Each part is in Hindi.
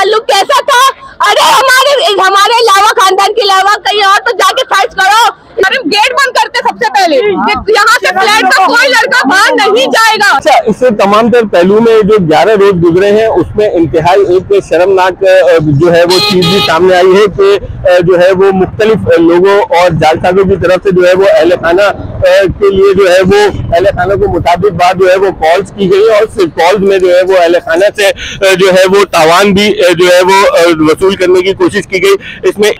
ताल्लुक कैसा था। अरे हमारे अलावा, खानदान के अलावा कहीं और तो जाके सर्च करो। अरे गेट बंद करते सबसे पहले, यहाँ से फ्लैट का कोई लड़का बाहर नहीं जाएगा। अच्छा, इससे तमाम तर पहलू में जो 11 रोज गुजरे हैं उसमें इंतहाई एक शर्मनाक जो है वो चीज भी सामने आई है कि जो है वो मुख्तलिफ लोगों और जालसाजों की तरफ से जो है वो अहले खाना के लिए जो है वो अहले खाना को मुताबिक बात जो है वो कॉल्स की गई और कॉल्स में जो है वो अहले खाना से जो है वो तावान भी जो है वो वसूल करने की कोशिश की गई। इसमें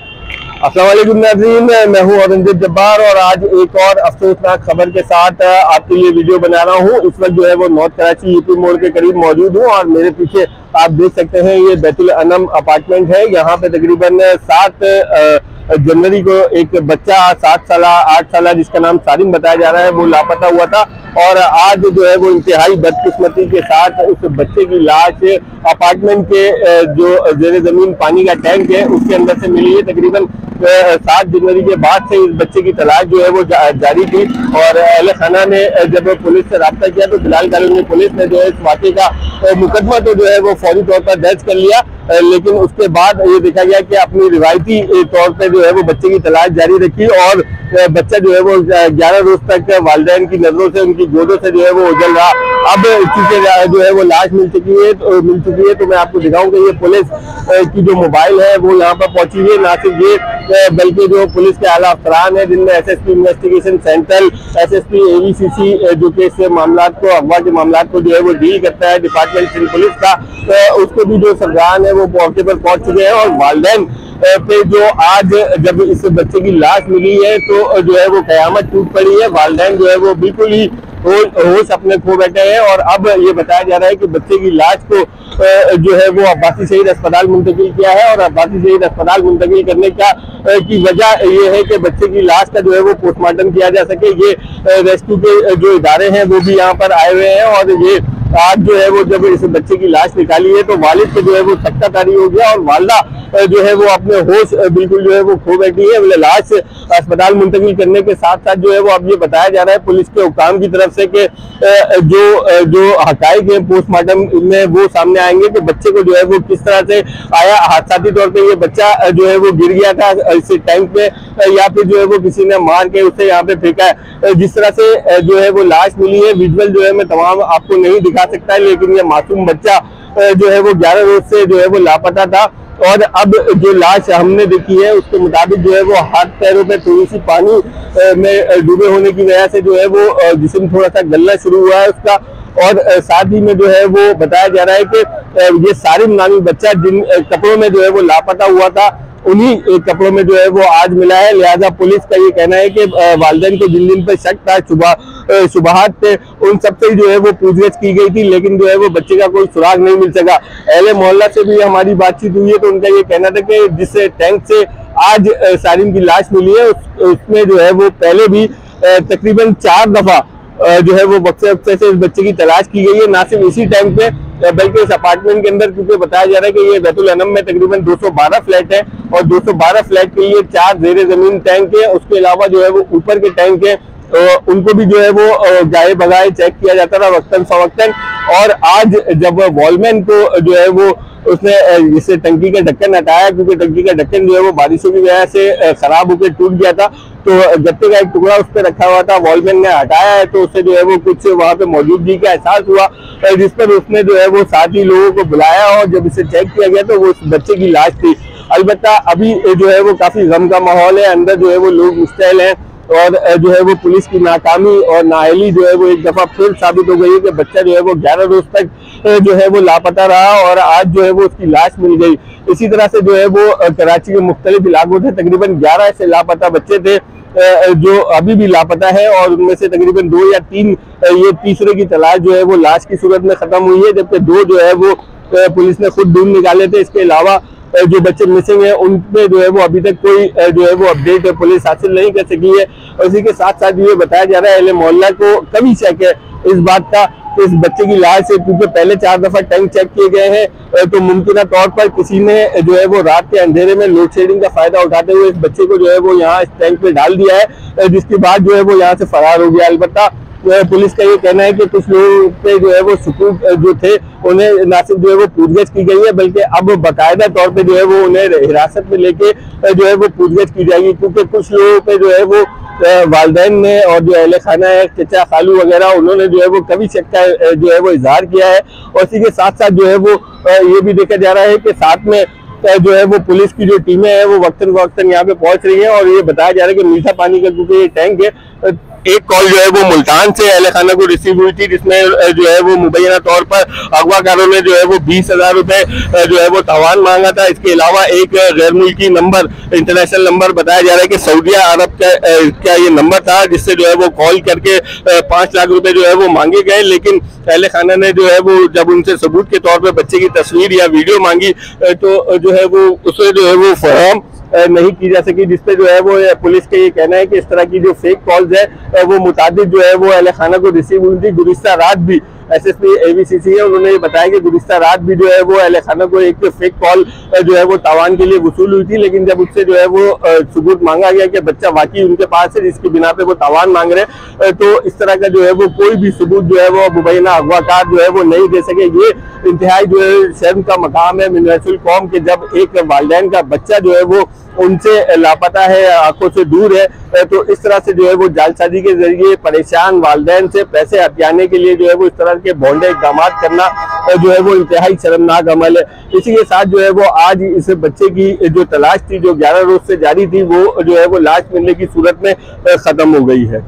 अस्सलाम वालेकुम नाज़रीन, मैं हूं औरंगजेब जब्बार और आज एक और अफसोसनाक खबर के साथ आपके लिए वीडियो बना रहा हूं। इस वक्त जो है वो नॉर्थ कराची यूपी मोड़ के करीब मौजूद हूं और मेरे पीछे आप देख सकते हैं ये बैतुल अनम अपार्टमेंट है। यहाँ पे तकरीबन 7 जनवरी को एक बच्चा 7 साल 8 साल जिसका नाम सारिम बताया जा रहा है वो लापता हुआ था और आज जो है वो इंतहाई बदकिस्मती के साथ उस बच्चे की लाश अपार्टमेंट के जो जेरे जमीन पानी का टैंक है उसके अंदर से मिली है। तकरीबन 7 जनवरी के बाद से इस बच्चे की तलाश जो है वो जारी थी और अहले खाना ने जब पुलिस से रब्ता किया तो बिलाल कॉलोनी पुलिस ने जो है इस वाक़े का मुकदमा तो जो है वो फौरी तौर पर दर्ज कर लिया, लेकिन उसके बाद ये देखा गया कि अपनी रिवायती तौर पर जो है वो बच्चे की तलाश जारी रखी और बच्चा जो है वो 11 रोज तक वालिदैन की नजरों से उनकी गोदों से जो है वो उजल रहा। अब चूंकि जो है वो लाश मिल चुकी है तो मैं आपको दिखाऊं कि ये पुलिस की जो मोबाइल है वो यहाँ पर पहुंची है। ना सिर्फ ये बल्कि जो पुलिस के आला अफसरान है जिनमें एसएसपी इन्वेस्टिगेशन सेंट्रल, एसएसपी एवीसीसी जो कि इस मामला को अगवा के मामला को जो है वो डील करता है डिपार्टमेंट सिंध पुलिस का, उसको भी जो सरगर्म है वो मौके पर पहुंच चुके हैं और वालिदैन पे जो आज जब इस बच्चे की लाश मिली है तो जो है वो कयामत टूट पड़ी है। वालिदैन जो है वो बिल्कुल ही होश अपने खो बैठे हैं और अब ये बताया जा रहा है कि बच्चे की लाश को जो है वो अब्बासी शहीद अस्पताल मुंतकिल किया है और अब्बासी शहीद अस्पताल मुंतकिल करने की वजह ये है कि बच्चे की लाश का जो है वो पोस्टमार्टम किया जा सके। ये रेस्क्यू के जो इदारे हैं वो भी यहाँ पर आए हुए हैं और ये आज जो है वो जब इस बच्चे की लाश निकाली है तो वालिद को जो है वो सख्ता तारी हो गया और वालदा जो है वो अपने होश बिल्कुल जो है वो खो बैठी है। लाश अस्पताल मुंतकिल करने के साथ साथ जो है वो अब ये बताया जा रहा है पुलिस के हुकाम की तरफ से कि जो हकाइक है पोस्टमार्टम में वो सामने आएंगे कि बच्चे को जो है वो किस तरह से आया, हादसाती तौर पे ये बच्चा जो है वो गिर गया था इस टैंक पे या फिर जो है वो किसी ने मार के उसे यहाँ पे फेंका है। जिस तरह से जो है वो लाश मिली है विजुअल जो है मैं तमाम आपको नहीं दिखा सकता है, लेकिन ये मासूम बच्चा जो है वो 11 रोज से जो है वो लापता था और अब जो लाश हमने देखी है उसके मुताबिक जो है वो हाथ पैरों पे थोड़ी सी पानी में डूबे होने की वजह से जो है वो जिस्म थोड़ा सा गलना शुरू हुआ है उसका और साथ ही में जो है वो बताया जा रहा है कि ये सारिम नामी बच्चा जिन कपड़ों में जो है वो लापता हुआ था उन्हीं कपड़ों में जो है वो आज मिला है। लिहाजा पुलिस का ये कहना है कि वालिदैन को जिन पर शक था शुबहात थे उन सबसे जो है वो पूछताछ की गई थी, लेकिन जो है वो बच्चे का कोई सुराग नहीं मिल सका। अहले मोहल्ला से भी हमारी बातचीत हुई है तो उनका ये कहना था कि जिस टैंक से आज सारिम की लाश मिली है उसमें जो है वो पहले भी तकरीबन 4 दफा जो है वो वक्फे से इस बच्चे की तलाश की गई है, ना सिर्फ इसी टैंक पे बल्कि इस अपार्टमेंट के अंदर, क्योंकि बताया जा रहा है कि ये बैतुल अनम में तकरीबन 212 फ्लैट है और 212 फ्लैट के लिए 4 जेरे जमीन टैंक है। उसके अलावा जो है वो ऊपर के टैंक है उनको भी जो है वो गाये बगाए चेक किया जाता था वक्तन फवक्तन और आज जब वॉलमैन को जो है वो उसने इसे टंकी का ढक्कन हटाया क्योंकि टंकी का ढक्कन जो है वो बारिशों की वजह से खराब होकर टूट गया था तो गत्ते का एक टुकड़ा उस पर रखा हुआ था, वॉलमैन ने हटाया है तो उससे जो है वो कुछ वहाँ पे मौजूदगी का एहसास हुआ जिस पर उसने जो है वो साथ ही लोगों को बुलाया और जब इसे चेक किया गया तो वो उस बच्चे की लाश थी। अलबत्ता अभी जो है वो काफी गम का माहौल है, अंदर जो है वो लोग मुश्तैल हैं और जो है वो पुलिस की नाकामी और नाअहली जो है वो एक दफा फिर साबित हो गई है कि बच्चा जो है वो 11 रोज तक जो है वो लापता रहा और आज जो है वो उसकी लाश मिल गई। इसी तरह से जो है वो कराची के मुख्तलिफ इलाकों से तकरीबन 11 ऐसे लापता बच्चे थे जो अभी भी लापता है और उनमें से तकरीबन 2 या 3 ये तीसरे की तलाश जो है वो लाश की सूरत में खत्म हुई है, जबकि 2 जो है वो पुलिस ने खुद ढूंढ निकाले थे। इसके अलावा जो बच्चे मिसिंग है उनपे जो है वो अभी तक कोई जो है वो अपडेट पुलिस हासिल नहीं कर सकी है। और इसी के साथ साथ ये बताया जा रहा है अहले मोहल्ला को कभी शक है इस बात का कि इस बच्चे की लाश है, क्योंकि पहले 4 दफा टैंक चेक किए गए हैं तो मुमकिन तौर पर किसी ने जो है वो रात के अंधेरे में लोड शेडिंग का फायदा उठाते हुए इस बच्चे को जो है वो यहाँ इस टैंक पे डाल दिया है जिसके बाद जो है वो यहाँ से फरार हो गया। अलबत्ता पुलिस का ये कहना है कि कुछ लोगों पे जो है वो सुकून जो थे उन्हें ना सिर्फ जो है वो पूछगछ की गई है, बल्कि अब बाकायदा तौर पे जो है वो उन्हें हिरासत में लेके जो है वो पूछगछ की जाएगी, क्योंकि कुछ लोगों पे जो है वो वालिदैन ने और जो अहले खाना है चचा खालू वगैरह उन्होंने जो है वो कभी शक का जो है वो इजहार किया है। और इसी के साथ साथ जो है वो ये भी देखा जा रहा है कि साथ में जो है वो पुलिस की जो टीमें हैं वो वक्तन वक्तन यहाँ पे पहुंच रही हैं। और ये बताया जा रहा है कि मीठा पानी का क्योंकि ये टैंक है, एक कॉल जो है वो मुल्तान से अहले खाना को रिसीव हुई थी, जिसमें जो है वो मुबैना तौर पर अगवाकारों ने जो है वो 20,000 रुपए जो है वो तावान मांगा था। इसके अलावा एक गैर मुल्की नंबर, इंटरनेशनल नंबर बताया जा रहा है कि सऊदी अरब का ये नंबर था, जिससे जो है वो कॉल करके 5 लाख रुपए जो है वो मांगे गए। लेकिन अहले खाना ने जो है वो जब उनसे सबूत के तौर पर बच्चे की तस्वीर या वीडियो मांगी तो जो है वो उसे जो है वो फराहम नहीं की जा सकी, जिसपे जो है वो पुलिस का ये कहना है कि इस तरह की जो फेक कॉल्स है वो मुतादिद जो है वो अहले खाना को रिसीव हुई थी। गुज़िश्ता रात भी SSP ABCC है, उन्होंने ये बताया कि गुज़िश्ता रात भी जो है वो अहले खाना को एक फेक कॉल जो है वो तावान के लिए वसूल हुई थी। लेकिन जब उससे जो है वो सबूत मांगा गया कि बच्चा वाकई उनके पास है जिसकी बिना पे वो तावान मांग रहे तो इस तरह का जो है वो कोई भी सबूत जो है वो मुबैना अगवाकार जो है वो नहीं दे सके। ये इंतहाई जो है शर्म का मकाम है मिनरसुल कौम के जब एक वालिदैन का बच्चा जो है वो उनसे लापता है, आंखों से दूर है, तो इस तरह से जो है वो जालसाजी के जरिए परेशान वालिदैन से पैसे हथियाने के लिए जो है वो इस तरह के भोंडे इक़दाम करना जो है वो इंतहाई शर्मनाक अमल है। इसी के साथ जो है वो आज इस बच्चे की जो तलाश थी जो 11 रोज से जारी थी वो जो है वो लाश मिलने की सूरत में खत्म हो गई है।